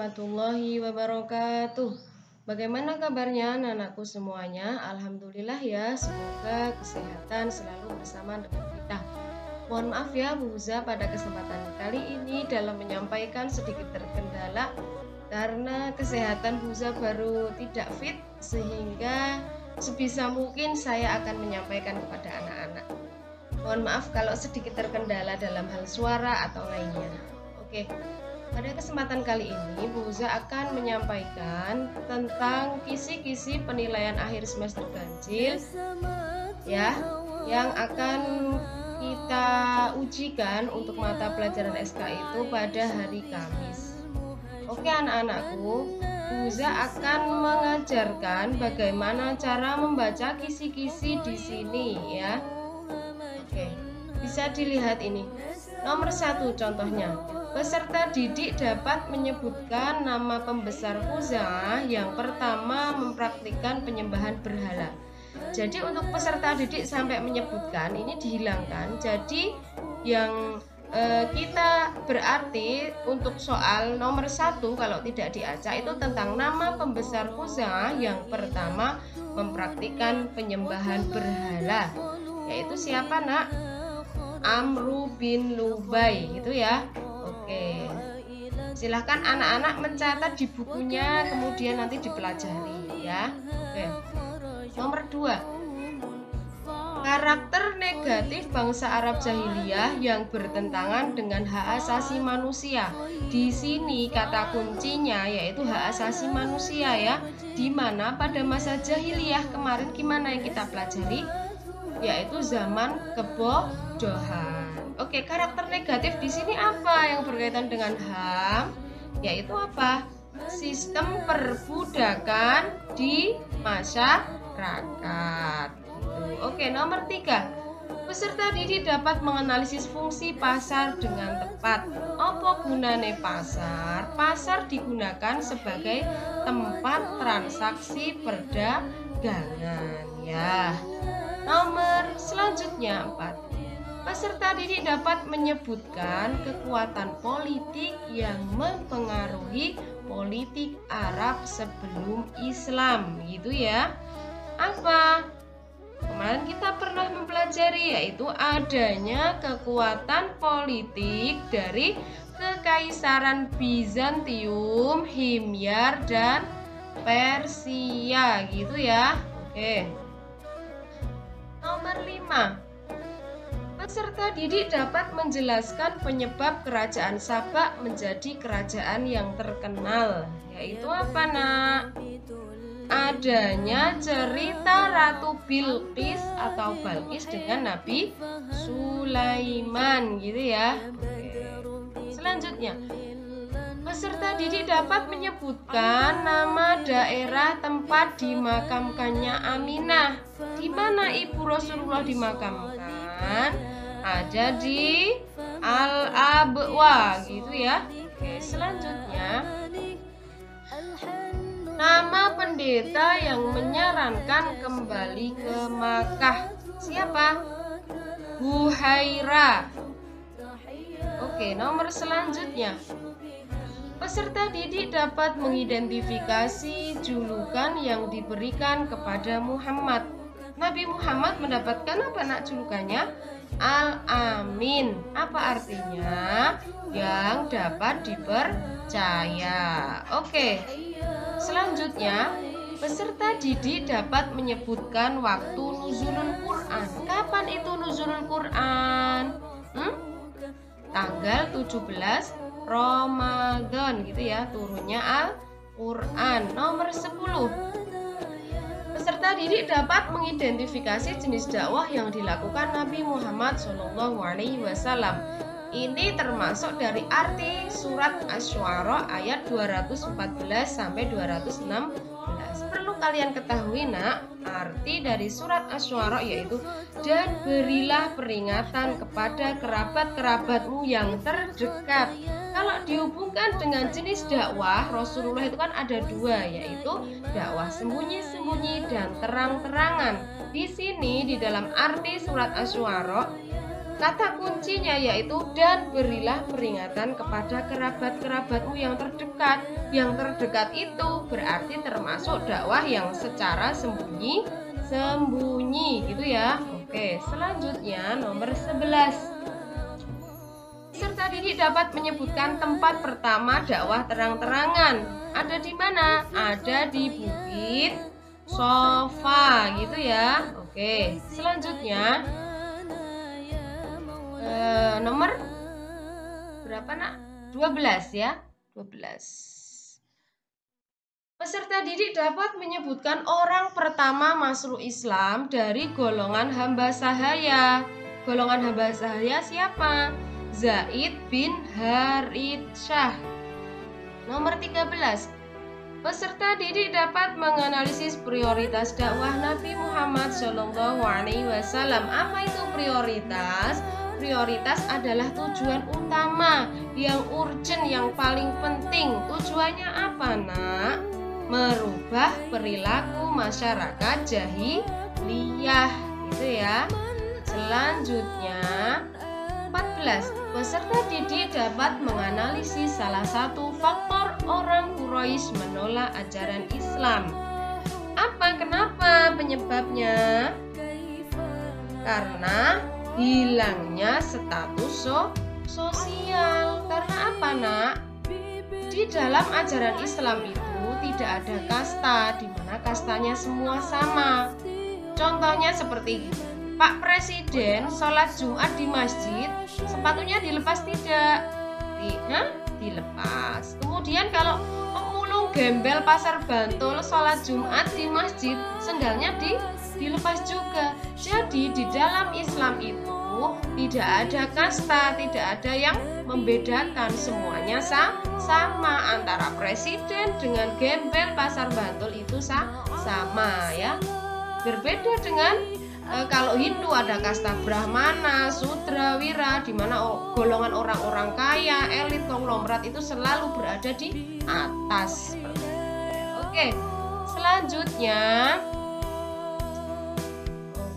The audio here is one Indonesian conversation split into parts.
warahmatullahi wabarakatuh. Bagaimana kabarnya anak-anakku semuanya? Alhamdulillah ya, semoga kesehatan selalu bersama dengan kita. Mohon maaf ya Bu Huza, pada kesempatan kali ini dalam menyampaikan sedikit terkendala karena kesehatan Bu Huza baru tidak fit, sehingga sebisa mungkin saya akan menyampaikan kepada anak-anak. Mohon maaf kalau sedikit terkendala dalam hal suara atau lainnya. Oke. Pada kesempatan kali ini, Bu Huza akan menyampaikan tentang kisi-kisi penilaian akhir semester ganjil ya, yang akan kita ujikan untuk mata pelajaran SK itu pada hari Kamis. Oke anak-anakku, Bu Huza akan mengajarkan bagaimana cara membaca kisi-kisi di sini ya. Oke, bisa dilihat ini. Nomor 1 contohnya. Peserta didik dapat menyebutkan nama pembesar Huza yang pertama mempraktikkan penyembahan berhala. Jadi untuk peserta didik sampai menyebutkan ini dihilangkan. Jadi yang kita berarti untuk soal nomor 1 kalau tidak diacak itu tentang nama pembesar Huza yang pertama mempraktikkan penyembahan berhala. Yaitu siapa nak? Amru bin Lubai gitu ya. Oke, silahkan anak-anak mencatat di bukunya, kemudian nanti dipelajari ya. Oke. Nomor 2, karakter negatif bangsa Arab jahiliyah yang bertentangan dengan hak asasi manusia. Di sini kata kuncinya yaitu hak asasi manusia ya. Dimana pada masa jahiliyah kemarin gimana yang kita pelajari? Yaitu zaman kebodohan. Oke, karakter negatif di sini apa yang berkaitan dengan HAM? Yaitu apa? Sistem perbudakan di masyarakat. Oke, nomor 3. Peserta didik dapat menganalisis fungsi pasar dengan tepat. Apa gunane pasar? Pasar digunakan sebagai tempat transaksi perdagangan ya. Nomor selanjutnya 4. Peserta didik dapat menyebutkan kekuatan politik yang mempengaruhi politik Arab sebelum Islam, gitu ya. Apa? Kemarin kita pernah mempelajari yaitu adanya kekuatan politik dari Kekaisaran Bizantium, Himyar dan Persia, gitu ya. Oke. Nomor 5. Peserta didik dapat menjelaskan penyebab kerajaan Sabak menjadi kerajaan yang terkenal. Yaitu apa nak? Adanya cerita Ratu Bilqis atau Balqis dengan Nabi Sulaiman gitu ya. Selanjutnya, peserta didik dapat menyebutkan nama daerah tempat dimakamkannya Aminah. Di mana ibu Rasulullah dimakamkan? Ada di Al-Abwa gitu ya. Oke, selanjutnya nama pendeta yang menyarankan kembali ke Makkah. Siapa? Buhaira. Oke, nomor selanjutnya. Peserta didik dapat mengidentifikasi julukan yang diberikan kepada Muhammad. Nabi Muhammad mendapatkan apa nak julukannya? Al-Amin. Apa artinya? Yang dapat dipercaya. Oke. Selanjutnya, peserta didik dapat menyebutkan waktu nuzulul Quran. Kapan itu nuzulul Quran? Tanggal 17 Ramadan gitu ya, turunnya Al-Quran. Nomor 10. Peserta didik dapat mengidentifikasi jenis dakwah yang dilakukan Nabi Muhammad SAW. Ini termasuk dari arti surat Asy-Syu'ara ayat 214 sampai 216. Perlu kalian ketahui nak, arti dari surat Asy-Syu'ara yaitu dan berilah peringatan kepada kerabat-kerabatmu yang terdekat. Kalau dihubungkan dengan jenis dakwah Rasulullah itu kan ada 2, yaitu dakwah sembunyi-sembunyi dan terang-terangan. Di sini di dalam arti surat Asy-Syu'ara Kata kuncinya yaitu dan berilah peringatan kepada kerabat-kerabatmu yang terdekat. Yang terdekat itu berarti termasuk dakwah yang secara sembunyi gitu ya. Oke, selanjutnya nomor 11. Peserta didik dapat menyebutkan tempat pertama dakwah terang-terangan. Ada di mana? Ada di bukit sofa gitu ya. Oke, selanjutnya nomor berapa nak? 12 ya. 12. Peserta didik dapat menyebutkan orang pertama masuk Islam dari golongan hamba sahaya. Golongan hamba sahaya siapa? Zaid bin Harithsyah. Nomor 13. Peserta didik dapat menganalisis prioritas dakwah Nabi Muhammad SAW. Apa itu prioritas? Prioritas adalah tujuan utama, yang urgent, yang paling penting. Tujuannya apa, nak? Merubah perilaku masyarakat jahiliyah, gitu ya. Selanjutnya 14. Peserta didik dapat menganalisis salah satu faktor orang Quraisy menolak ajaran Islam. Kenapa penyebabnya? Karena hilangnya status sosial. Karena apa, nak? Di dalam ajaran Islam itu tidak ada kasta, di mana kastanya semua sama. Contohnya seperti Pak Presiden sholat Jumat di masjid, sepatunya dilepas tidak? Dilepas. Kemudian kalau pemulung gembel pasar Bantul sholat Jumat di masjid, sendalnya dilepas juga. Jadi di dalam Islam itu tidak ada kasta, tidak ada yang membedakan, semuanya sama. Antara presiden dengan gembel pasar Bantul itu sama ya. Berbeda dengan kalau Hindu ada kasta Brahmana, Sudra, Wira, di mana golongan orang-orang kaya, elit, konglomerat itu selalu berada di atas. Oke, selanjutnya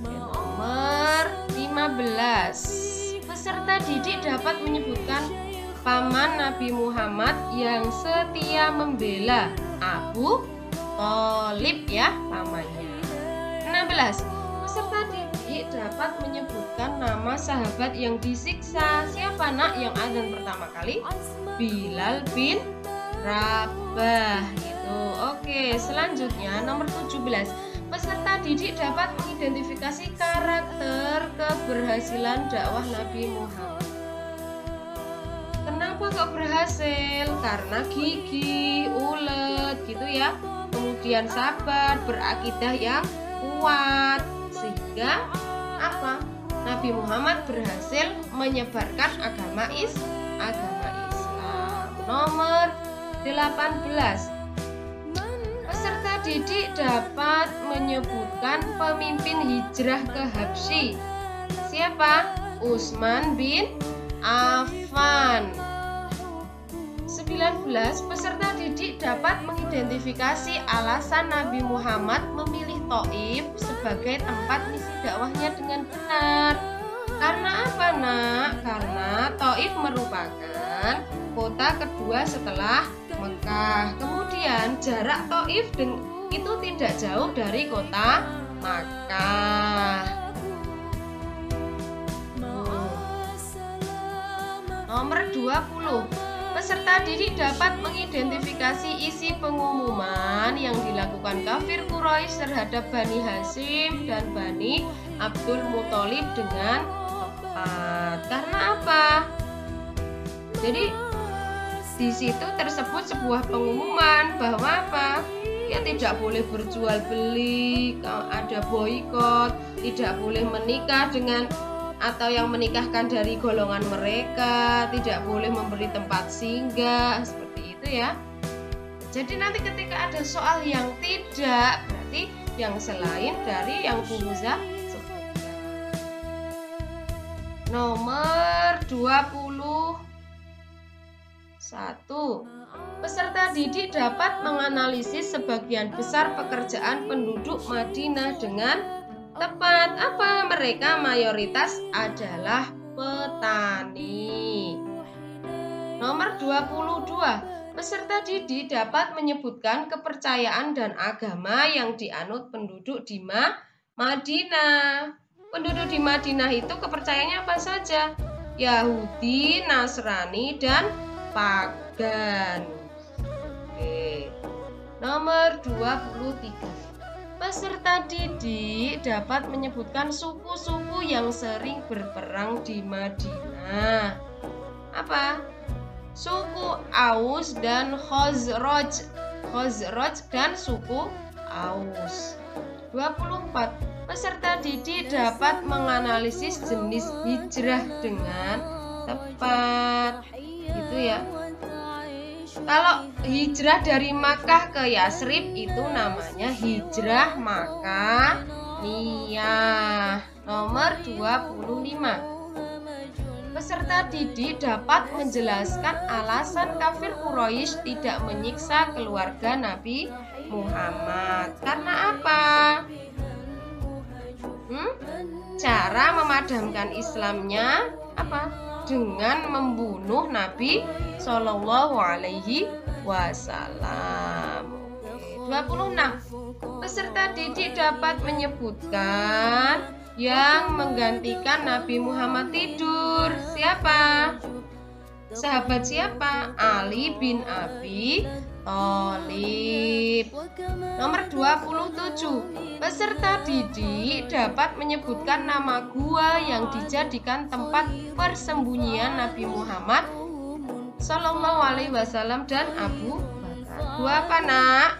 nomor 15. Peserta didik dapat menyebutkan paman Nabi Muhammad yang setia membela, Abu Thalib ya pamannya. 16. Peserta didik dapat menyebutkan nama sahabat yang disiksa. Siapa, nak? Yang azan pertama kali Bilal bin Rabah gitu. Oke, selanjutnya nomor 17. Peserta didik dapat mengidentifikasi karakter keberhasilan dakwah Nabi Muhammad. Kenapa kok berhasil? Karena gigih, ulet gitu ya. Kemudian sabar, berakidah yang kuat. Sehingga Nabi Muhammad berhasil menyebarkan agama Islam. Nomor 18. Peserta didik dapat menyebutkan pemimpin hijrah ke Habsyi. Siapa? Utsman bin Affan. 19. Peserta didik dapat mengidentifikasi alasan Nabi Muhammad memilih Thaif sebagai tempat misi dakwahnya dengan benar. Karena apa, nak? Karena Thaif merupakan kota kedua setelah Mekah. Kemudian jarak Thaif itu tidak jauh dari kota Makkah. Nomor 20. Peserta didik dapat mengidentifikasi isi pengumuman yang dilakukan kafir Quraisy terhadap Bani Hashim dan Bani Abdul Muthalib dengan tepat. Karena apa? Jadi di situ tersebut sebuah pengumuman bahwa ya tidak boleh berjual beli, ada boikot, tidak boleh menikah dengan atau yang menikahkan dari golongan mereka, tidak boleh memberi tempat singgah, seperti itu ya. Jadi nanti ketika ada soal yang tidak, berarti yang selain dari yang Buhuza sebutkan. Nomor 21. Peserta didik dapat menganalisis sebagian besar pekerjaan penduduk Madinah dengan tepat. Mereka mayoritas adalah petani. Nomor 22. Peserta didik dapat menyebutkan kepercayaan dan agama yang dianut penduduk di Madinah. Penduduk di Madinah itu kepercayaannya apa saja? Yahudi, Nasrani, dan pagan. Oke. Nomor 23. Peserta didik dapat menyebutkan suku-suku yang sering berperang di Madinah. Apa? Suku Aus dan Khazraj. Khazraj dan suku Aus. 24. Peserta didik dapat menganalisis jenis hijrah dengan tepat. Gitu ya. Kalau hijrah dari Makkah ke Yasrib itu namanya hijrah Makaniyah. Nomor 25. Peserta didik dapat menjelaskan alasan kafir Quraisy tidak menyiksa keluarga Nabi Muhammad. Karena apa? Cara memadamkan Islamnya apa? Dengan membunuh Nabi Shallallahu Alaihi Wasallam. 26. Peserta didik dapat menyebutkan yang menggantikan Nabi Muhammad tidur. Siapa? Sahabat siapa? Ali bin Abi Thalib. Nomor 27. Peserta didik dapat menyebutkan nama gua yang dijadikan tempat persembunyian Nabi Muhammad Sallallahu Alaihi Wasallam dan Abu Bakar. Gua apa, Nak?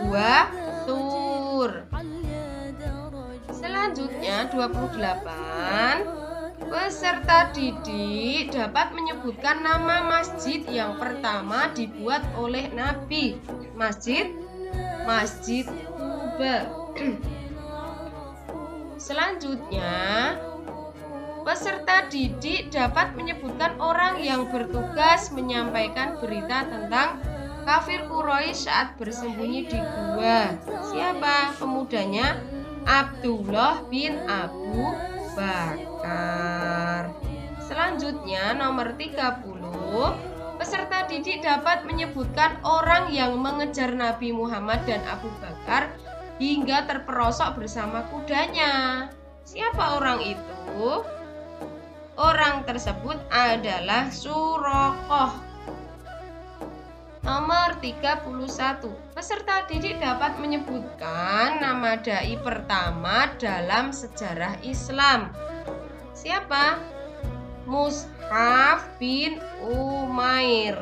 Gua Tur. Selanjutnya 28. Peserta didik dapat menyebutkan nama masjid yang pertama dibuat oleh Nabi. Masjid Quba. Selanjutnya, peserta didik dapat menyebutkan orang yang bertugas menyampaikan berita tentang kafir Quraisy saat bersembunyi di gua. Siapa pemudanya? Abdullah bin Abu Bakar. Selanjutnya nomor 30. Peserta didik dapat menyebutkan orang yang mengejar Nabi Muhammad dan Abu Bakar hingga terperosok bersama kudanya. Siapa orang itu? Orang tersebut adalah Suraqah. Nomor 31. Peserta didik dapat menyebutkan nama dai pertama dalam sejarah Islam. Siapa? Mushaf bin Umair.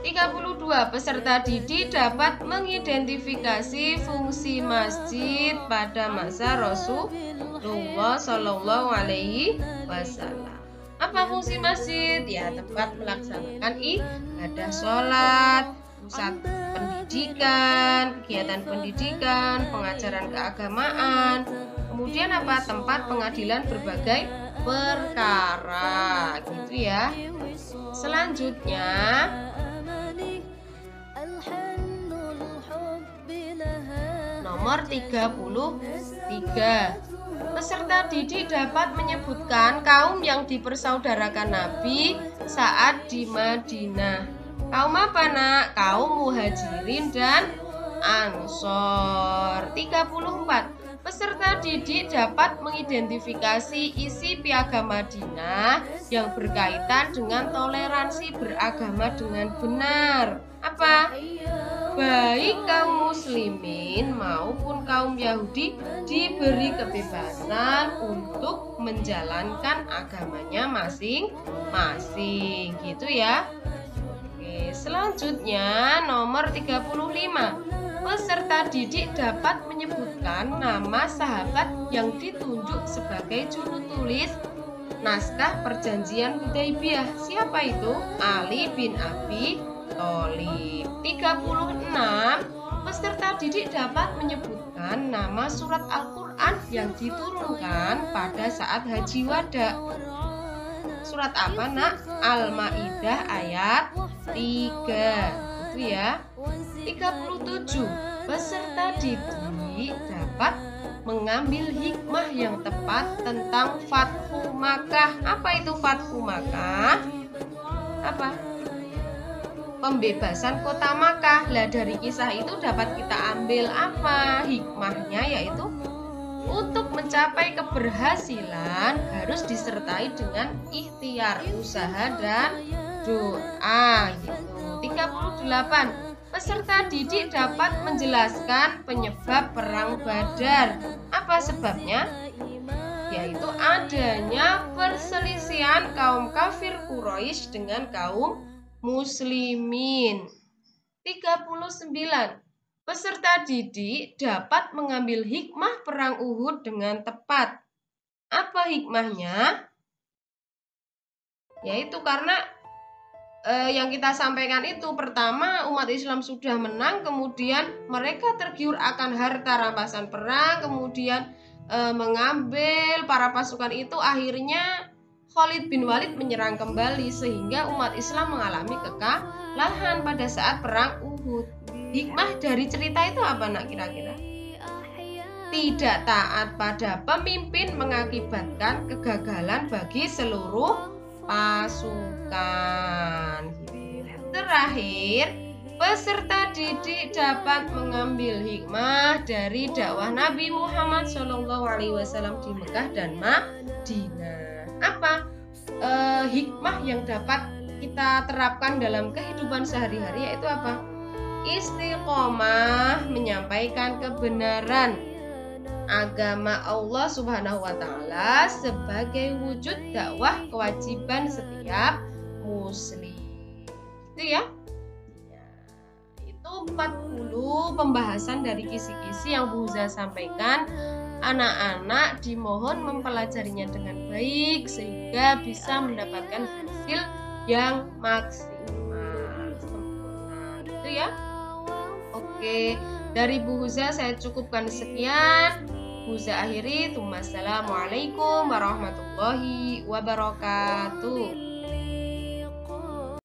32. Peserta didik dapat mengidentifikasi fungsi masjid pada masa Rasulullah Shallallahu Alaihi Wasallam. Apa fungsi masjid? Ya, tempat melaksanakan ibadah sholat, pusat pendidikan, kegiatan pendidikan, pengajaran keagamaan. Kemudian apa? Tempat pengadilan berbagai perkara, gitu ya. Selanjutnya, nomor 33. Peserta didik dapat menyebutkan kaum yang dipersaudarakan Nabi saat di Madinah. Kaum apa, Nak? Kaum Muhajirin dan Ansor. 34. Peserta didik dapat mengidentifikasi isi piagam Madinah yang berkaitan dengan toleransi beragama dengan benar. Apa? Baik kaum muslimin maupun kaum Yahudi diberi kebebasan untuk menjalankan agamanya masing-masing, gitu ya. Oke, selanjutnya nomor 35. Peserta didik dapat menyebutkan nama sahabat yang ditunjuk sebagai juru tulis naskah perjanjian Hudaibiyah. Siapa itu? Ali bin Abi Thalib. 36. Peserta didik dapat menyebutkan nama surat Al-Quran yang diturunkan pada saat haji wada. Surat apa, Nak? Al-Maidah ayat 3. Itu ya. 37. Peserta didik dapat mengambil hikmah yang tepat tentang Fathu Makkah. Apa itu Fathu Makkah? Apa? Pembebasan kota Makkah. Lah dari kisah itu dapat kita ambil apa? Hikmahnya yaitu untuk mencapai keberhasilan harus disertai dengan ikhtiar, usaha dan doa gitu. 38. Peserta didik dapat menjelaskan penyebab perang Badar. Apa sebabnya? Yaitu adanya perselisihan kaum kafir Quraisy dengan kaum muslimin. 39. Peserta didik dapat mengambil hikmah perang Uhud dengan tepat. Apa hikmahnya? Yaitu karena yang kita sampaikan itu, pertama umat Islam sudah menang, kemudian mereka tergiur akan harta rampasan perang, kemudian mengambil para pasukan itu, akhirnya Khalid bin Walid menyerang kembali sehingga umat Islam mengalami kekalahan pada saat perang Uhud. Hikmah dari cerita itu apa nak kira-kira? Tidak taat pada pemimpin mengakibatkan kegagalan bagi seluruh pasukan. Terakhir, peserta didik dapat mengambil hikmah dari dakwah Nabi Muhammad SAW di Mekah dan Madinah. Apa hikmah yang dapat kita terapkan dalam kehidupan sehari-hari yaitu apa? Istiqomah menyampaikan kebenaran agama Allah Subhanahu wa taala sebagai wujud dakwah kewajiban setiap muslim. Itu ya. Itu 40 pembahasan dari kisi-kisi yang Bu Huza sampaikan. Anak-anak dimohon mempelajarinya dengan baik sehingga bisa mendapatkan hasil yang maksimal sempurna. Itu ya. Oke, dari Bu Huza saya cukupkan sekian. Bu Huza akhiri. Assalamualaikum warahmatullahi wabarakatuh.